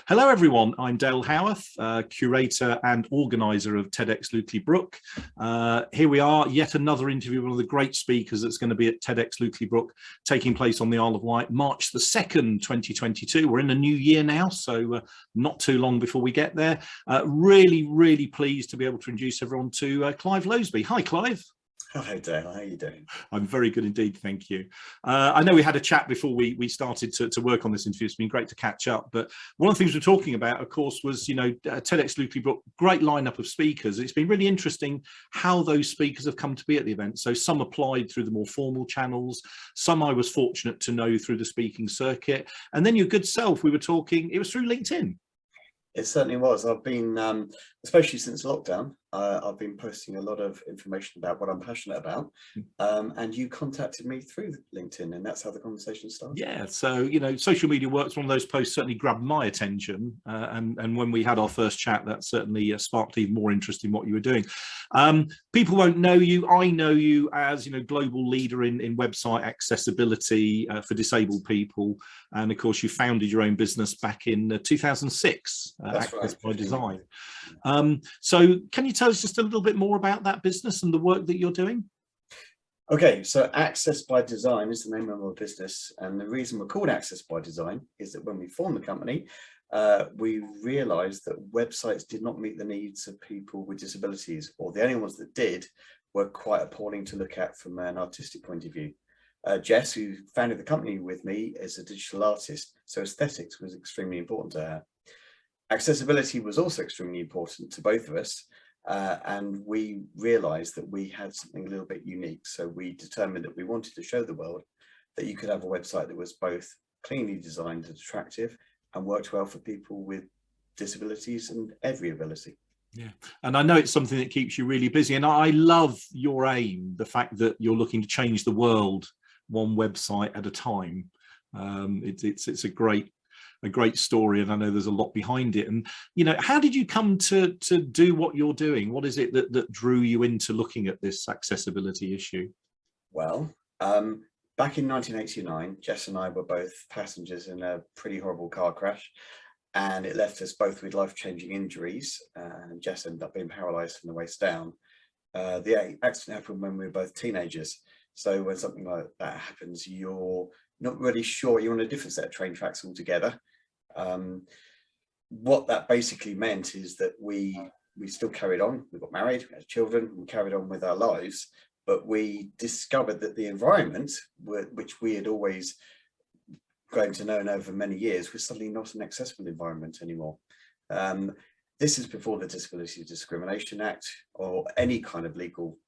Hello, everyone. I'm Dale Howarth, curator and organizer of TEDxLukelyBrook. Here we are, yet another interview with one of the great speakers that's going to be at TEDxLukelyBrook, taking place on the Isle of Wight, March the 2nd, 2022. We're in a new year now, so not too long before we get there. Really pleased to be able to introduce everyone to Clive Loseby. Hi, Clive. Hi Dale, how are you doing? I'm very good indeed, thank you. I know we had a chat before we started to work on this interview. It's been great to catch up, but one of the things we're talking about, of course, was, TEDxLukelyBrook, great lineup of speakers. It's been really interesting how those speakers have come to be at the event. So some applied through the more formal channels, some I was fortunate to know through the speaking circuit, and then your good self, we were talking, it was through LinkedIn. It certainly was. I've been, especially since lockdown, I've been posting a lot of information about what I'm passionate about, and you contacted me through LinkedIn, and that's how the conversation started. Yeah, so social media works. One of those posts certainly grabbed my attention, and when we had our first chat, that certainly sparked even more interest in what you were doing. People won't know you. I know you as global leader in website accessibility for disabled people, and of course you founded your own business back in 2006. That's Access right. by Design. So can you tell us just a little bit more about that business and the work that you're doing? Okay, so Access by Design is the name of our business, and the reason we're called Access by Design is that when we formed the company, we realized that websites did not meet the needs of people with disabilities, or the only ones that did were quite appalling to look at from an artistic point of view. Jess, who founded the company with me, is a digital artist, so aesthetics was extremely important to her. Accessibility was also extremely important to both of us, and we realized that we had something a little bit unique. So we determined that we wanted to show the world that you could have a website that was both cleanly designed and attractive and worked well for people with disabilities and every ability. Yeah, and I know it's something that keeps you really busy, and I love your aim, the fact that you're looking to change the world one website at a time. It's a great story, and I know there's a lot behind it. And how did you come to do what you're doing? What is it that drew you into looking at this accessibility issue? Well, back in 1989, Jess and I were both passengers in a pretty horrible car crash, and it left us both with life-changing injuries, and Jess ended up being paralyzed from the waist down. The accident happened when we were both teenagers, so when something like that happens, you're not really sure, you're on a different set of train tracks altogether. What that basically meant is that we still carried on. We got married, we had children, we carried on with our lives, but we discovered that the environment, which we had always grown to know over many years, was suddenly not an accessible environment anymore. This is before the Disability Discrimination Act or any kind of legal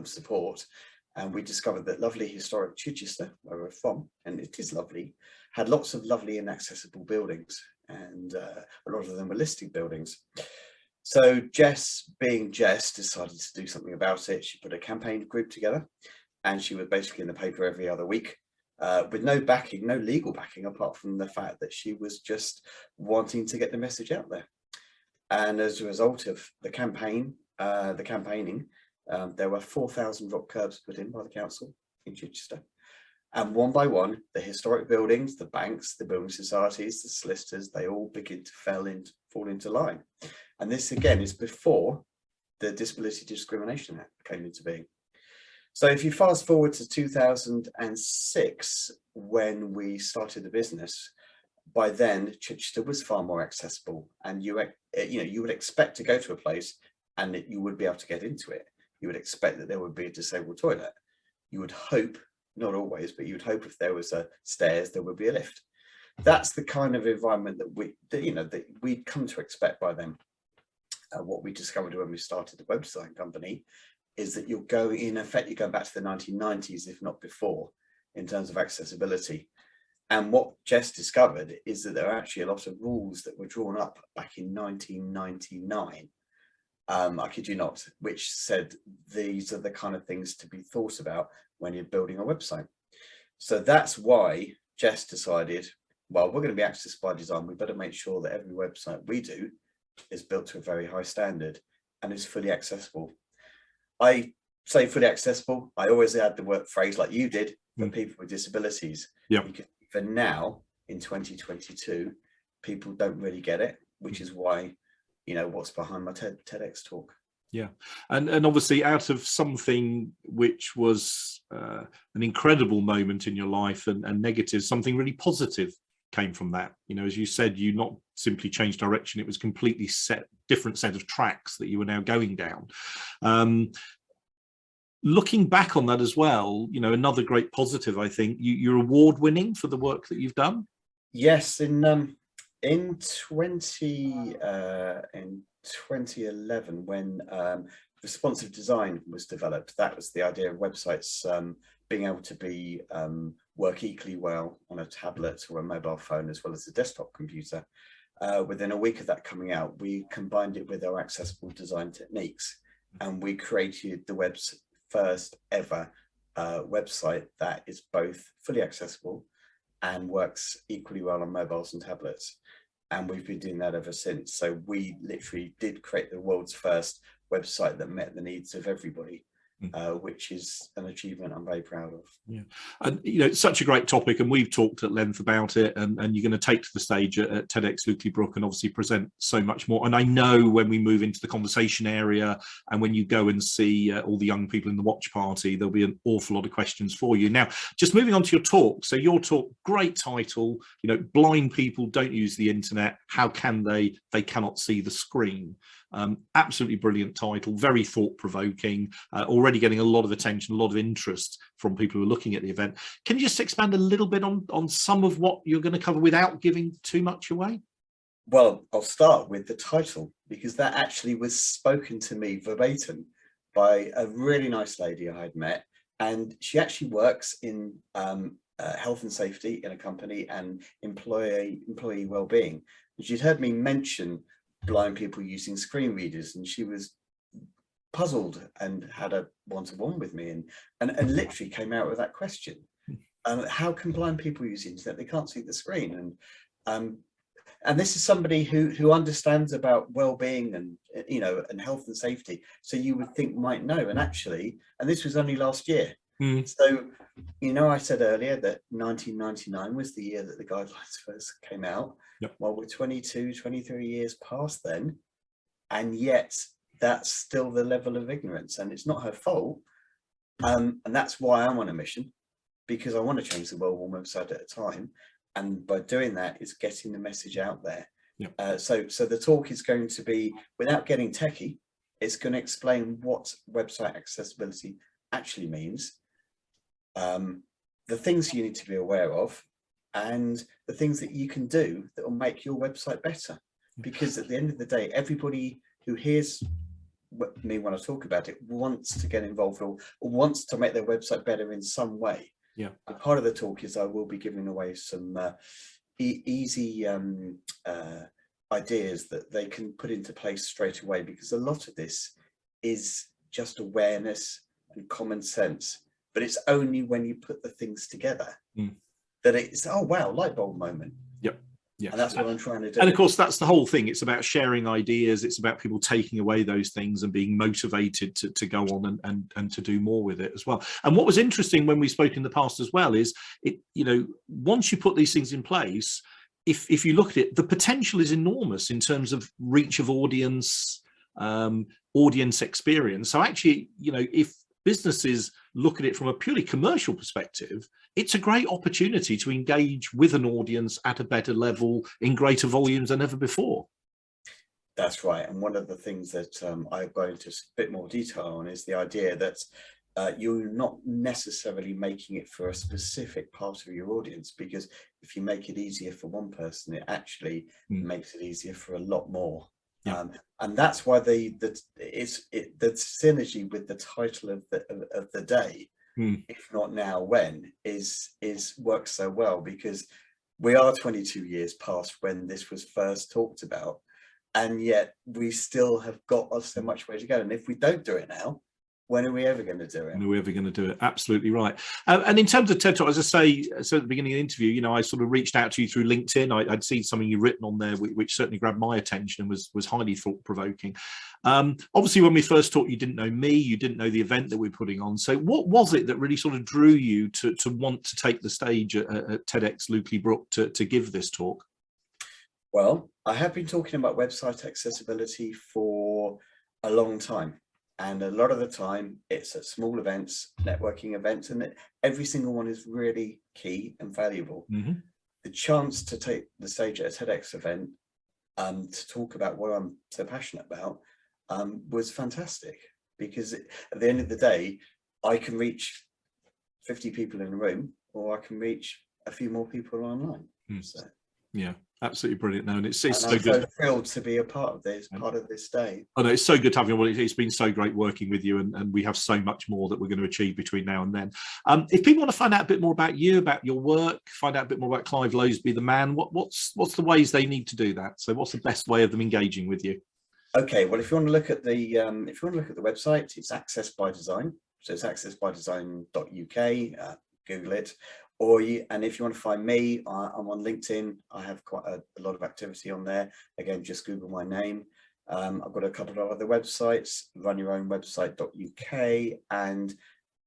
support. And we discovered that lovely historic Chichester, where we're from, and it is lovely, had lots of lovely and accessible buildings, and a lot of them were listed buildings. So Jess, being Jess, decided to do something about it. She put a campaign group together, and she was basically in the paper every other week, with no backing, no legal backing, apart from the fact that she was just wanting to get the message out there. And as a result of the campaigning, there were 4,000 rock curbs put in by the council in Chichester, and one by one, the historic buildings, the banks, the building societies, the solicitors, they all begin to fall into line. And this again is before the Disability Discrimination Act came into being. So if you fast forward to 2006, when we started the business, by then Chichester was far more accessible, and you would expect to go to a place and that you would be able to get into it. You would expect that there would be a disabled toilet. You would hope, not always, but you'd hope if there was a stairs, there would be a lift. That's the kind of environment that we'd come to expect by then. What we discovered when we started the web design company is that you're going back to the 1990s, if not before, in terms of accessibility. And what Jess discovered is that there are actually a lot of rules that were drawn up back in 1999. I kid you not, which said these are the kind of things to be thought about when you're building a website. So that's why Jess decided, well, we're going to be Access by Design. We better make sure that every website we do is built to a very high standard and is fully accessible. I say fully accessible. I always add the phrase like you did for people with disabilities. Yeah. Because for now, in 2022, people don't really get it, which is why, you know, what's behind my TEDx talk. Yeah, and obviously out of something which was an incredible moment in your life and negative, something really positive came from that. You know, as you said, you not simply changed direction, it was completely different set of tracks that you were now going down. Looking back on that as well, you know, another great positive, I think, you're award winning for the work that you've done. Yes, in 2011, when responsive design was developed, that was the idea of websites being able to be work equally well on a tablet or a mobile phone as well as a desktop computer. Within a week of that coming out, we combined it with our accessible design techniques, and we created the web's first ever website that is both fully accessible and works equally well on mobiles and tablets. And we've been doing that ever since. So we literally did create the world's first website that met the needs of everybody, which is an achievement I'm very proud of. Yeah, and you know, it's such a great topic, and we've talked at length about it, and you're going to take to the stage at TEDxLukelyBrook and obviously present so much more. And I know when we move into the conversation area and when you go and see all the young people in the watch party, there'll be an awful lot of questions for you. Now, just moving on to your talk. So your talk, great title, you know, blind people don't use the internet. How can they? They cannot see the screen. Absolutely brilliant title, very thought-provoking, already getting a lot of attention, a lot of interest from people who are looking at the event. Can you just expand a little bit on some of what you're going to cover without giving too much away? Well, I'll start with the title, because that actually was spoken to me verbatim by a really nice lady I had met, and she actually works in health and safety in a company and employee well-being. She'd heard me mention blind people using screen readers, and she was puzzled and had a one-to-one with me and literally came out with that question. How can blind people use the internet? They can't see the screen. And this is somebody who understands about well-being and, you know, and health and safety. So you would think might know, and actually, and this was only last year. So, you know, I said earlier that 1999 was the year that the guidelines first came out. Yep. Well, we're 22, 23 years past then, and yet that's still the level of ignorance, and it's not her fault. And that's why I'm on a mission, because I want to change the world one website at a time. And by doing that, it's getting the message out there. Yep. So the talk is going to be, without getting techie, it's going to explain what website accessibility actually means, the things you need to be aware of, and the things that you can do that will make your website better. Because at the end of the day, everybody who hears me when I talk about it wants to get involved or wants to make their website better in some way. Yeah. And part of the talk is I will be giving away some easy ideas that they can put into place straight away, because a lot of this is just awareness and common sense, but it's only when you put the things together that it's, oh wow, light bulb moment. Yep. Yeah. And that's what I'm trying to do. And of course, that's the whole thing. It's about sharing ideas. It's about people taking away those things and being motivated to go on and to do more with it as well. And what was interesting when we spoke in the past as well is, it, you know, once you put these things in place, if you look at it, the potential is enormous in terms of reach of audience, audience experience. So actually, you know, if businesses look at it from a purely commercial perspective, it's a great opportunity to engage with an audience at a better level in greater volumes than ever before. That's right. And one of the things that I go into a bit more detail on is the idea that you're not necessarily making it for a specific part of your audience, because if you make it easier for one person, it actually makes it easier for a lot more. Yeah. And that's why the synergy with the title of the day, if not now when, is works so well, because we are 22 years past when this was first talked about, and yet we still have got so much way to go. And if we don't do it now, when are we ever going to do it? When are we ever going to do it? Absolutely right. And in terms of TED Talk, as I say, so at the beginning of the interview, you know, I sort of reached out to you through LinkedIn. I'd seen something you'd written on there, which certainly grabbed my attention and was highly thought-provoking. Obviously, when we first talked, you didn't know me, you didn't know the event that we're putting on. So what was it that really sort of drew you to want to take the stage at TEDxLukelyBrook to give this talk? Well, I have been talking about website accessibility for a long time. And a lot of the time it's at small events, networking events, and every single one is really key and valuable. Mm-hmm. The chance to take the stage at a TEDx event to talk about what I'm so passionate about was fantastic, because at the end of the day, I can reach 50 people in a room, or I can reach a few more people online. So. Yeah, absolutely brilliant. No, and it's I'm so good. So thrilled to be a part of this, day. Oh no, it's so good to have you. Well, it's been so great working with you, and we have so much more that we're going to achieve between now and then. If people want to find out a bit more about you, about your work, find out a bit more about Clive Loseby, the man, what's the ways they need to do that? So what's the best way of them engaging with you? Okay, well, if you want to look at the website, it's Access by Design. So it's accessbydesign.uk. Google it. And if you want to find me, I'm on LinkedIn. I have quite a lot of activity on there. Again, just Google my name. I've got a couple of other websites, runyourownwebsite.uk and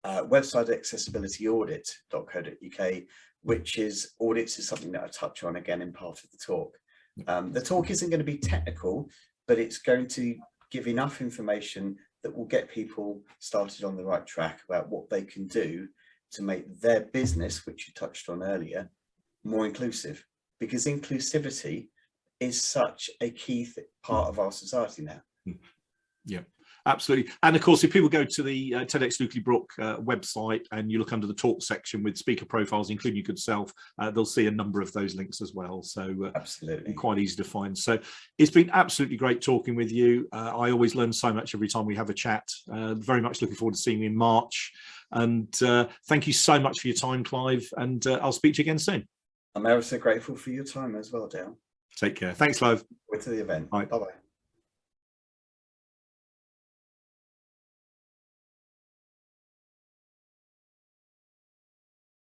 websiteaccessibilityaudit.co.uk, which is audits is something that I touch on again in part of the talk. The talk isn't going to be technical, but it's going to give enough information that will get people started on the right track about what they can do to make their business, which you touched on earlier, more inclusive, because inclusivity is such a key part of our society now. Yeah, absolutely. And of course, if people go to the TEDxLukelyBrook website and you look under the talk section with speaker profiles, including your good self, they'll see a number of those links as well. So absolutely, quite easy to find. So it's been absolutely great talking with you. I always learn so much every time we have a chat. Very much looking forward to seeing you in March. And thank you so much for your time, Clive. And I'll speak to you again soon. I'm ever so grateful for your time as well, Dale. Take care. Thanks, Clive. Wait to the event. Bye-bye.